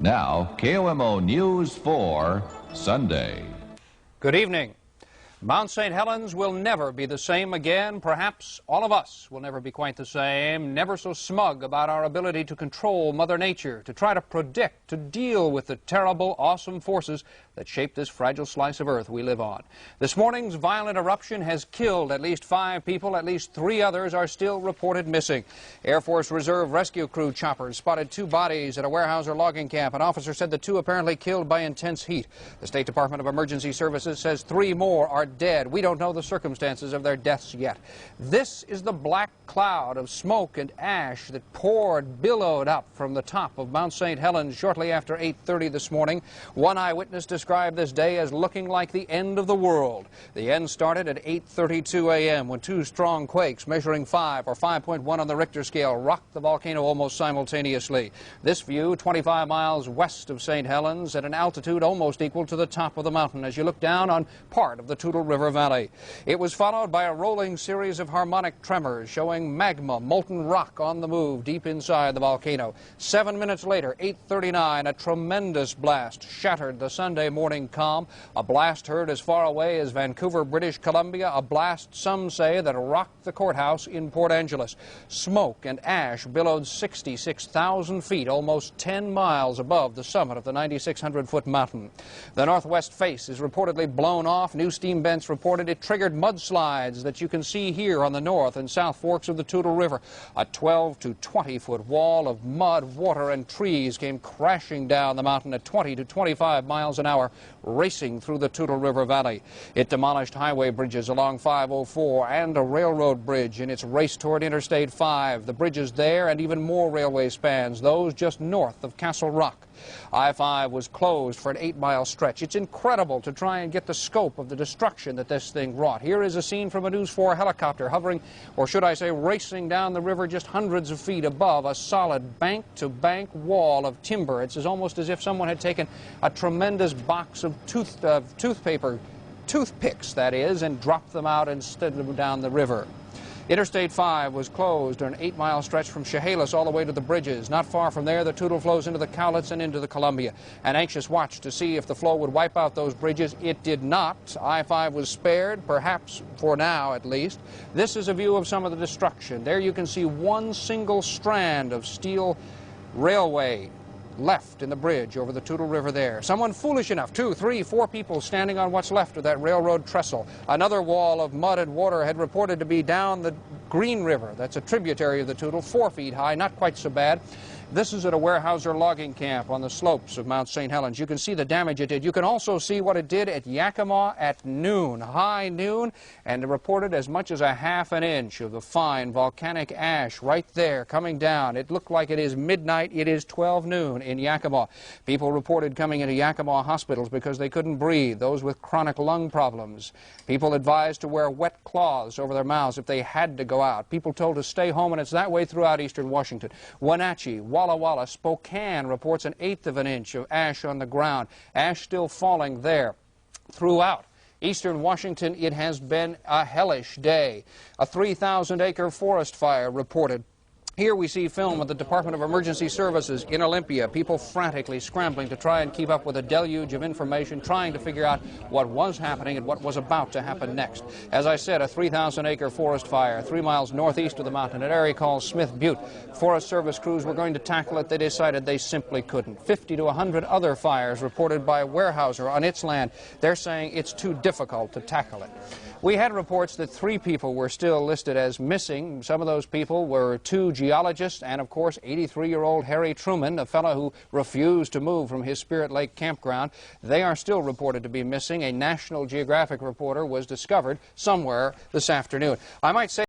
Now, KOMO News for Sunday. Good evening. Mt St Helens will never be the same again. Perhaps all of us will never be quite the same, never so smug about our ability to control Mother Nature, to try to predict, to deal with the terrible, awesome forces that shape this fragile slice of earth we live on. This morning's violent eruption has killed at least 5 people. At least 3 others are still reported missing. Air Force Reserve Rescue Crew choppers spotted 2 bodies at a Weyerhaeuser logging camp. An officer said the 2 apparently killed by intense heat. The State Department of Emergency Services says 3 more are dead. We don't know the circumstances of their deaths yet. This is the black cloud of smoke and ash that billowed up from the top of Mt St Helens shortly after 8:30 this morning. One eyewitness described this day as looking like the end of the world. The end started at 8:32 a.m. when 2 strong quakes measuring 5 or 5.1 on the Richter scale rocked the volcano almost simultaneously. This view 25 miles west of St Helens at an altitude almost equal to the top of the mountain as you look down on part of the Toutle River Valley. It was followed by a rolling series of harmonic tremors showing magma, molten rock on the move deep inside the volcano. 7 minutes later, 8:39, a tremendous blast shattered the Sunday morning calm. A blast heard as far away as Vancouver, British Columbia, a blast, some say, that rocked the courthouse in Port Angeles. Smoke and ash billowed 66,000 feet, almost 10 miles above the summit of the 9,600-foot mountain. The northwest face is reportedly blown off. New steam vents reported it triggered mudslides that you can see here on the north and south forks of the Toutle River. A 12 to 20-foot wall of mud, water, and trees came crashing down the mountain at 20 to 25 miles an hour, racing through the Toutle River Valley. It demolished highway bridges along 504 and a railroad bridge in its race toward Interstate 5. The bridges there and even more railway spans, those just north of Castle Rock. I-5 was closed for an 8-mile stretch. It's incredible to try and get the scope of the destruction that this thing wrought. Here is a scene from a News 4 helicopter hovering, or should I say racing down the river just hundreds of feet above a solid bank-to-bank wall of timber. It's almost as if someone had taken a tremendous box of toothpicks, that is, and dropped them out and slid them down the river. Interstate 5 was closed on an 8-mile stretch from Chehalis all the way to the bridges. Not far from there, the Toutle flows into the Cowlitz and into the Columbia. An anxious watch to see if the flow would wipe out those bridges. It did not. I-5 was spared, perhaps for now at least. This is a view of some of the destruction. There you can see one single strand of steel railway left in the bridge over the Toutle River there. Someone foolish enough, 2, 3, 4 people standing on what's left of that railroad trestle. Another wall of mud and water had reported to be down the Green River. That's a tributary of the Toutle, 4 feet high, not quite so bad. This is at a Weyerhaeuser logging camp on the slopes of Mt St Helens. You can see the damage it did. You can also see what it did at Yakima at noon, high noon, and it reported as much as a ½ an inch of the fine volcanic ash right there coming down. It looked like it is midnight. It is 12 noon in Yakima. People reported coming into Yakima hospitals because they couldn't breathe, those with chronic lung problems. People advised to wear wet cloths over their mouths if they had to go out. People told to stay home, and it's that way throughout eastern Washington. Wenatchee, Walla Walla, Spokane reports an 1/8 of an inch of ash on the ground. Ash still falling there. Throughout eastern Washington, it has been a hellish day. A 3,000-acre forest fire reported. Here we see film of the Department of Emergency Services in Olympia, people frantically scrambling to try and keep up with a deluge of information, trying to figure out what was happening and what was about to happen next. As I said, a 3,000-acre forest fire 3 miles northeast of the mountain, an area called Smith Butte. Forest Service crews were going to tackle it. They decided they simply couldn't. 50 to 100 other fires reported by Weyerhaeuser on its land. They're saying it's too difficult to tackle it. We had reports that 3 people were still listed as missing. Some of those people were 2 geologists and, of course, 83-year-old Harry Truman, a fellow who refused to move from his Spirit Lake campground. They are still reported to be missing. A National Geographic reporter was discovered somewhere this afternoon. I might say